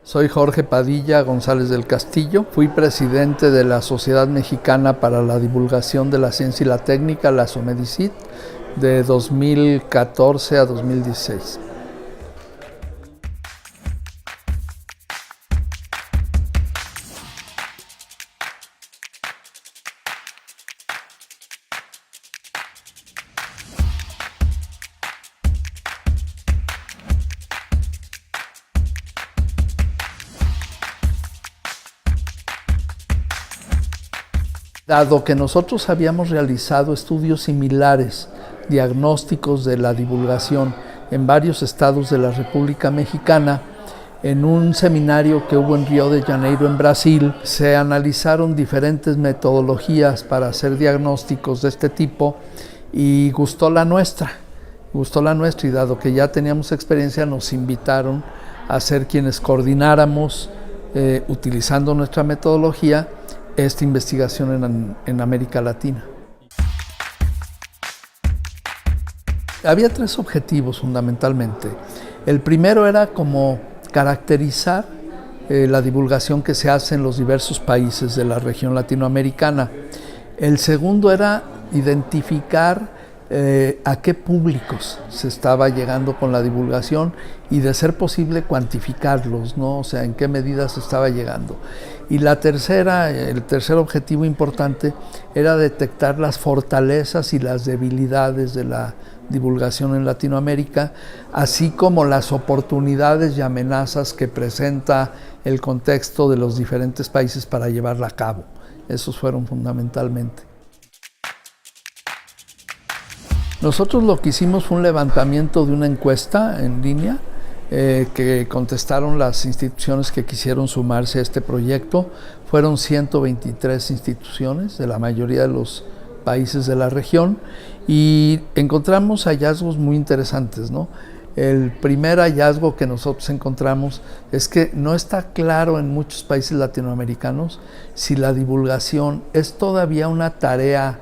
Soy Jorge Padilla González del Castillo. Fui presidente de la Sociedad Mexicana para la Divulgación de la Ciencia y la Técnica, la SOMEDICIT, de 2014 a 2016. Dado que nosotros habíamos realizado estudios similares, diagnósticos de la divulgación en varios estados de la República Mexicana, en un seminario que hubo en Río de Janeiro, en Brasil, se analizaron diferentes metodologías para hacer diagnósticos de este tipo y gustó la nuestra y dado que ya teníamos experiencia nos invitaron a ser quienes coordináramos, utilizando nuestra metodología, esta investigación en América Latina. Había tres objetivos fundamentalmente. El primero era como caracterizar la divulgación que se hace en los diversos países de la región latinoamericana. El segundo era identificar a qué públicos se estaba llegando con la divulgación y de ser posible cuantificarlos, ¿no? O sea, en qué medida se estaba llegando. Y el tercer objetivo importante era detectar las fortalezas y las debilidades de la divulgación en Latinoamérica, así como las oportunidades y amenazas que presenta el contexto de los diferentes países para llevarla a cabo. Esos fueron fundamentalmente. Nosotros lo que hicimos fue un levantamiento de una encuesta en línea que contestaron las instituciones que quisieron sumarse a este proyecto. Fueron 123 instituciones de la mayoría de los países de la región y encontramos hallazgos muy interesantes, ¿no? El primer hallazgo que nosotros encontramos es que no está claro en muchos países latinoamericanos si la divulgación es todavía una tarea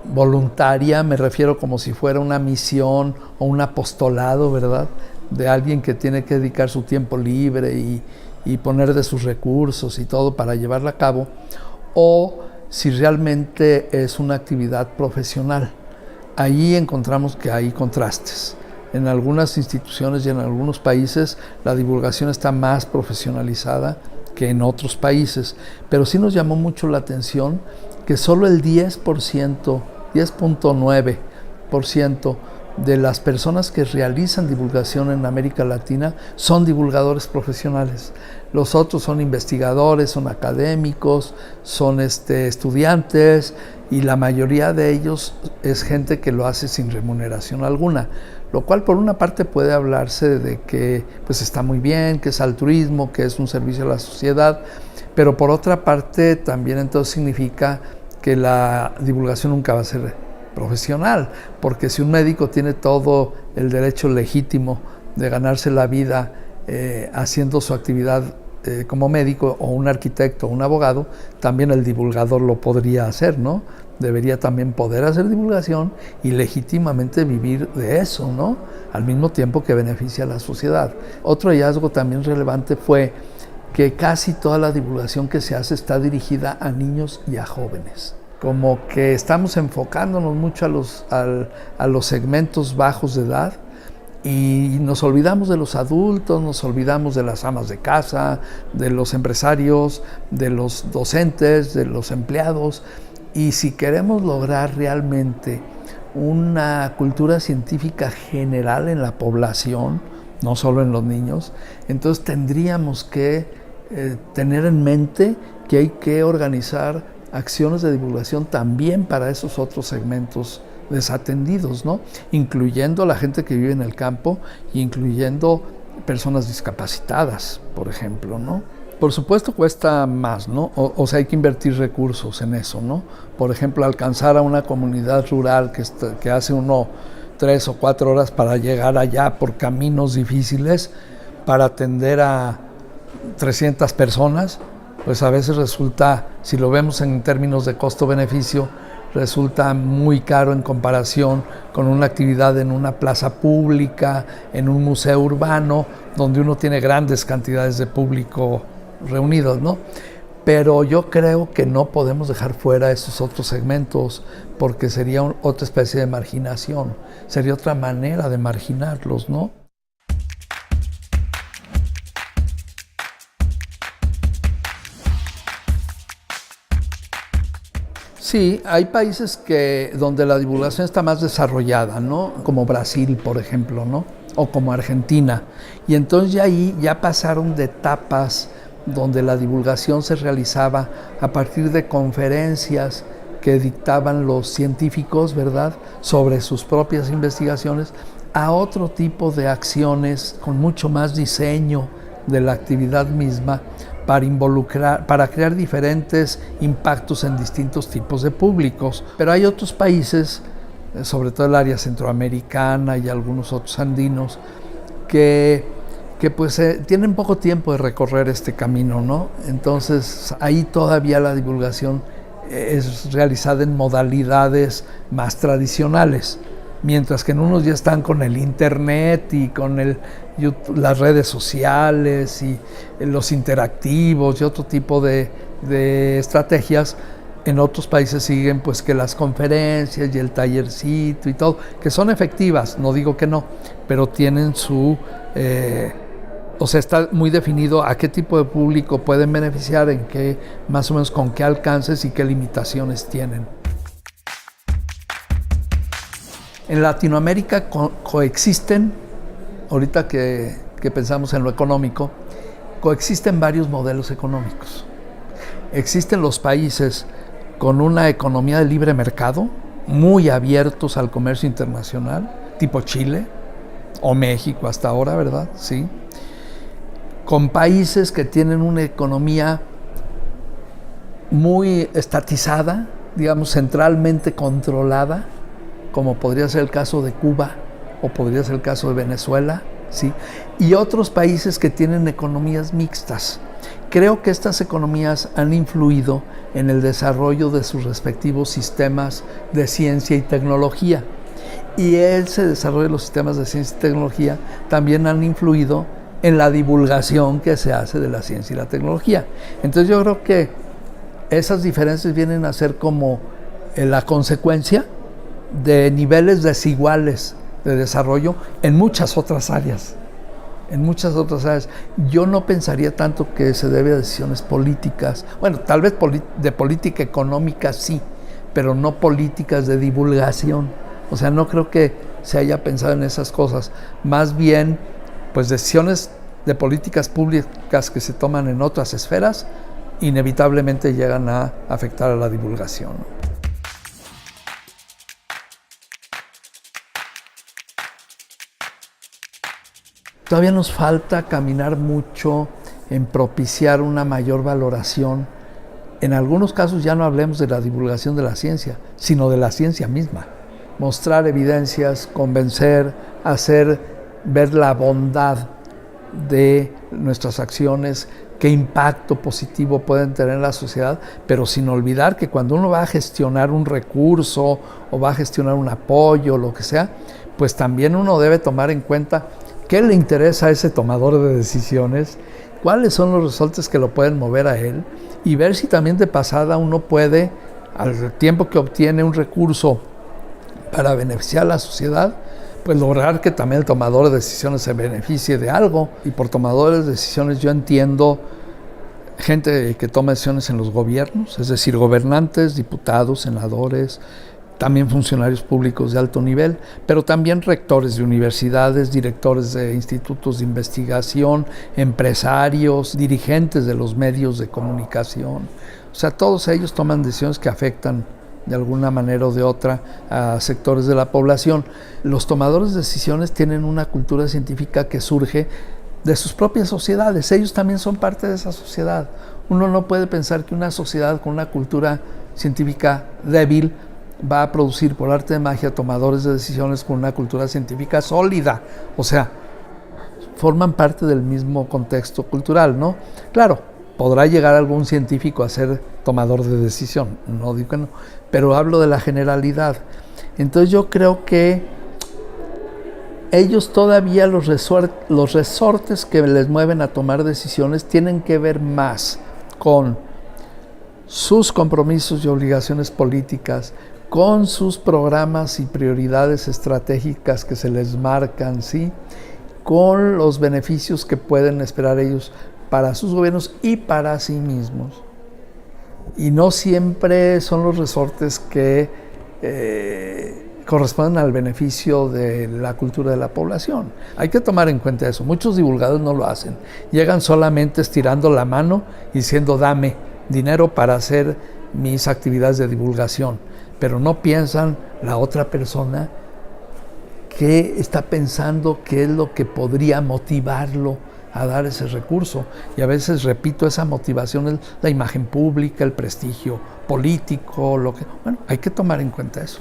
voluntaria, me refiero como si fuera una misión o un apostolado, ¿verdad? De alguien que tiene que dedicar su tiempo libre y poner de sus recursos y todo para llevarla a cabo, o si realmente es una actividad profesional. Ahí encontramos que hay contrastes. En algunas instituciones y en algunos países la divulgación está más profesionalizada que en otros países, pero sí nos llamó mucho la atención que solo el 10.9% de las personas que realizan divulgación en América Latina son divulgadores profesionales. Los otros son investigadores, son académicos, son estudiantes y la mayoría de ellos es gente que lo hace sin remuneración alguna, lo cual por una parte puede hablarse de que pues está muy bien, que es altruismo, que es un servicio a la sociedad, pero por otra parte también entonces significa que la divulgación nunca va a ser profesional, porque si un médico tiene todo el derecho legítimo de ganarse la vida haciendo su actividad como médico, o un arquitecto o un abogado, también el divulgador lo podría hacer, ¿no? Debería también poder hacer divulgación y legítimamente vivir de eso, ¿no? Al mismo tiempo que beneficia a la sociedad. Otro hallazgo también relevante fue que casi toda la divulgación que se hace está dirigida a niños y a jóvenes. Como que estamos enfocándonos mucho a los segmentos bajos de edad y nos olvidamos de los adultos, nos olvidamos de las amas de casa, de los empresarios, de los docentes, de los empleados. Y si queremos lograr realmente una cultura científica general en la población, no solo en los niños, entonces tendríamos que tener en mente que hay que organizar acciones de divulgación también para esos otros segmentos desatendidos, ¿no? Incluyendo a la gente que vive en el campo e incluyendo personas discapacitadas, por ejemplo, ¿no? Por supuesto cuesta más, ¿no? O sea, hay que invertir recursos en eso, ¿no? Por ejemplo, alcanzar a una comunidad rural que hace 3 o 4 horas para llegar allá por caminos difíciles para atender a 300 personas, pues a veces resulta, si lo vemos en términos de costo-beneficio, resulta muy caro en comparación con una actividad en una plaza pública, en un museo urbano, donde uno tiene grandes cantidades de público reunidos, ¿no? Pero yo creo que no podemos dejar fuera esos otros segmentos porque sería otra especie de marginación, sería otra manera de marginarlos, ¿no? Sí, hay países donde la divulgación está más desarrollada, ¿no? Como Brasil, por ejemplo, ¿no? O como Argentina. Y entonces ahí ya pasaron de etapas donde la divulgación se realizaba a partir de conferencias que dictaban los científicos, ¿verdad?, sobre sus propias investigaciones, a otro tipo de acciones con mucho más diseño de la actividad misma para crear diferentes impactos en distintos tipos de públicos. Pero hay otros países, sobre todo el área centroamericana y algunos otros andinos, que pues tienen poco tiempo de recorrer este camino, ¿no? Entonces ahí todavía la divulgación es realizada en modalidades más tradicionales, mientras que en unos ya están con el internet y con las redes sociales y los interactivos y otro tipo de estrategias. En otros países siguen pues que las conferencias y el tallercito y todo, que son efectivas, no digo que no, pero tienen o sea, está muy definido a qué tipo de público pueden beneficiar, en qué, más o menos con qué alcances y qué limitaciones tienen. En Latinoamérica coexisten, ahorita que pensamos en lo económico, coexisten varios modelos económicos. Existen los países con una economía de libre mercado, muy abiertos al comercio internacional, tipo Chile o México hasta ahora, ¿verdad? Sí. Con países que tienen una economía muy estatizada, digamos, centralmente controlada, como podría ser el caso de Cuba o podría ser el caso de Venezuela, ¿sí? Y otros países que tienen economías mixtas. Creo que estas economías han influido en el desarrollo de sus respectivos sistemas de ciencia y tecnología. Y ese desarrollo de los sistemas de ciencia y tecnología también han influido en la divulgación que se hace de la ciencia y la tecnología. Entonces yo creo que esas diferencias vienen a ser como la consecuencia de niveles desiguales de desarrollo en muchas otras áreas. Yo no pensaría tanto que se debe a decisiones políticas. Bueno, tal vez de política económica sí, pero no políticas de divulgación. O sea, no creo que se haya pensado en esas cosas. Más bien, pues decisiones de políticas públicas que se toman en otras esferas inevitablemente llegan a afectar a la divulgación. Todavía nos falta caminar mucho en propiciar una mayor valoración. En algunos casos ya no hablemos de la divulgación de la ciencia, sino de la ciencia misma. Mostrar evidencias, convencer, hacer ver la bondad de nuestras acciones, qué impacto positivo pueden tener en la sociedad, pero sin olvidar que cuando uno va a gestionar un recurso o va a gestionar un apoyo, lo que sea, pues también uno debe tomar en cuenta qué le interesa a ese tomador de decisiones, cuáles son los resortes que lo pueden mover a él y ver si también de pasada uno puede, al tiempo que obtiene un recurso para beneficiar a la sociedad, pues lograr que también el tomador de decisiones se beneficie de algo. Y por tomadores de decisiones yo entiendo gente que toma decisiones en los gobiernos, es decir, gobernantes, diputados, senadores, también funcionarios públicos de alto nivel, pero también rectores de universidades, directores de institutos de investigación, empresarios, dirigentes de los medios de comunicación. O sea, todos ellos toman decisiones que afectan de alguna manera o de otra a sectores de la población. Los tomadores de decisiones tienen una cultura científica que surge de sus propias sociedades. Ellos también son parte de esa sociedad. Uno no puede pensar que una sociedad con una cultura científica débil va a producir por arte de magia tomadores de decisiones con una cultura científica sólida. O sea, forman parte del mismo contexto cultural, ¿no? Claro, podrá llegar algún científico a ser tomador de decisión, no digo que no, pero hablo de la generalidad. Entonces yo creo que ellos todavía los resortes que les mueven a tomar decisiones tienen que ver más con sus compromisos y obligaciones políticas, con sus programas y prioridades estratégicas que se les marcan, ¿sí? Con los beneficios que pueden esperar ellos para sus gobiernos y para sí mismos. Y no siempre son los resortes que corresponden al beneficio de la cultura de la población. Hay que tomar en cuenta eso. Muchos divulgadores no lo hacen. Llegan solamente estirando la mano y diciendo dame dinero para hacer mis actividades de divulgación, pero no piensan la otra persona qué está pensando, qué es lo que podría motivarlo a dar ese recurso. Y a veces, repito, esa motivación es la imagen pública, el prestigio político, bueno, hay que tomar en cuenta eso.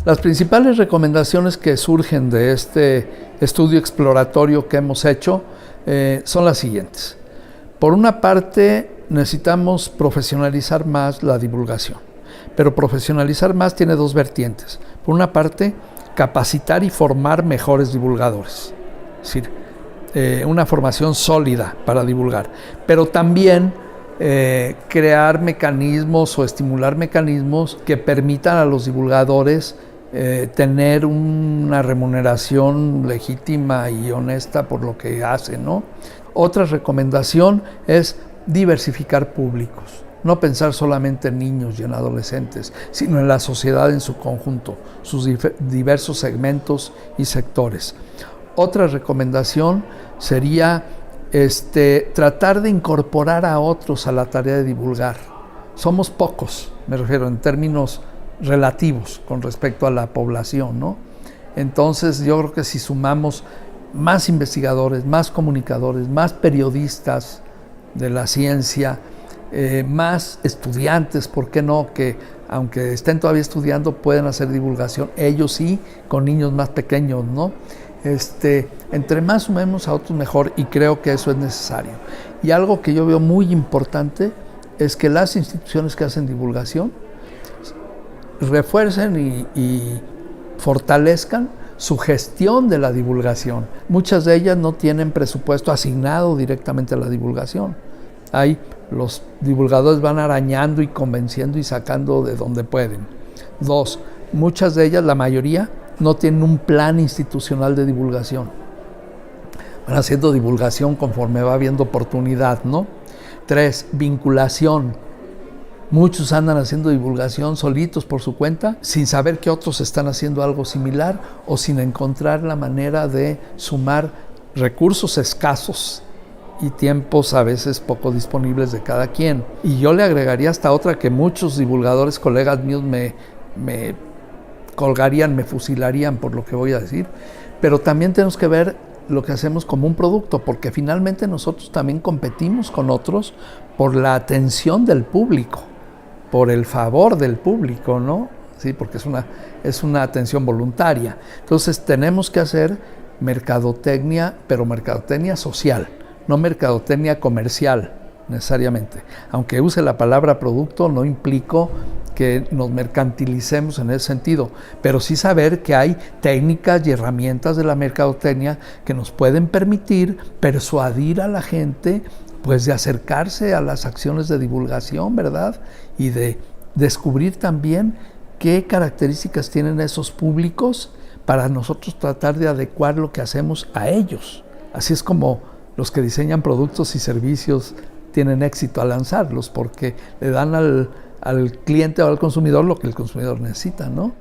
Las principales recomendaciones que surgen de este estudio exploratorio que hemos hecho son las siguientes. Por una parte, necesitamos profesionalizar más la divulgación, pero profesionalizar más tiene dos vertientes. Por una parte, capacitar y formar mejores divulgadores, es decir, una formación sólida para divulgar, pero también crear mecanismos o estimular mecanismos que permitan a los divulgadores tener una remuneración legítima y honesta por lo que hacen, ¿no? Otra recomendación es diversificar públicos, no pensar solamente en niños y en adolescentes, sino en la sociedad en su conjunto, sus diversos segmentos y sectores. Otra recomendación sería tratar de incorporar a otros a la tarea de divulgar. Somos pocos, me refiero en términos relativos con respecto a la población, ¿no? Entonces yo creo que si sumamos más investigadores, más comunicadores, más periodistas de la ciencia, más estudiantes, ¿por qué no? Que aunque estén todavía estudiando pueden hacer divulgación, ellos sí, con niños más pequeños, ¿no? Entre más sumemos a otros mejor, y creo que eso es necesario. Y algo que yo veo muy importante es que las instituciones que hacen divulgación refuercen y fortalezcan su gestión de la divulgación. Muchas de ellas no tienen presupuesto asignado directamente a la divulgación. Ahí los divulgadores van arañando y convenciendo y sacando de donde pueden. 2, muchas de ellas, la mayoría, no tienen un plan institucional de divulgación. Van haciendo divulgación conforme va habiendo oportunidad, ¿no? 3, vinculación. Muchos andan haciendo divulgación solitos por su cuenta, sin saber que otros están haciendo algo similar o sin encontrar la manera de sumar recursos escasos y tiempos a veces poco disponibles de cada quien. Y yo le agregaría hasta otra que muchos divulgadores, colegas míos, me colgarían, me fusilarían por lo que voy a decir, pero también tenemos que ver lo que hacemos como un producto, porque finalmente nosotros también competimos con otros por la atención del público, por el favor del público, ¿no? Sí, porque es una atención voluntaria. Entonces tenemos que hacer mercadotecnia, pero mercadotecnia social, no mercadotecnia comercial necesariamente. Aunque use la palabra producto, no implico que nos mercantilicemos en ese sentido, pero sí saber que hay técnicas y herramientas de la mercadotecnia que nos pueden permitir persuadir a la gente pues de acercarse a las acciones de divulgación, ¿verdad? Y de descubrir también qué características tienen esos públicos para nosotros tratar de adecuar lo que hacemos a ellos. Así es como los que diseñan productos y servicios tienen éxito al lanzarlos, porque le dan al cliente o al consumidor lo que el consumidor necesita, ¿no?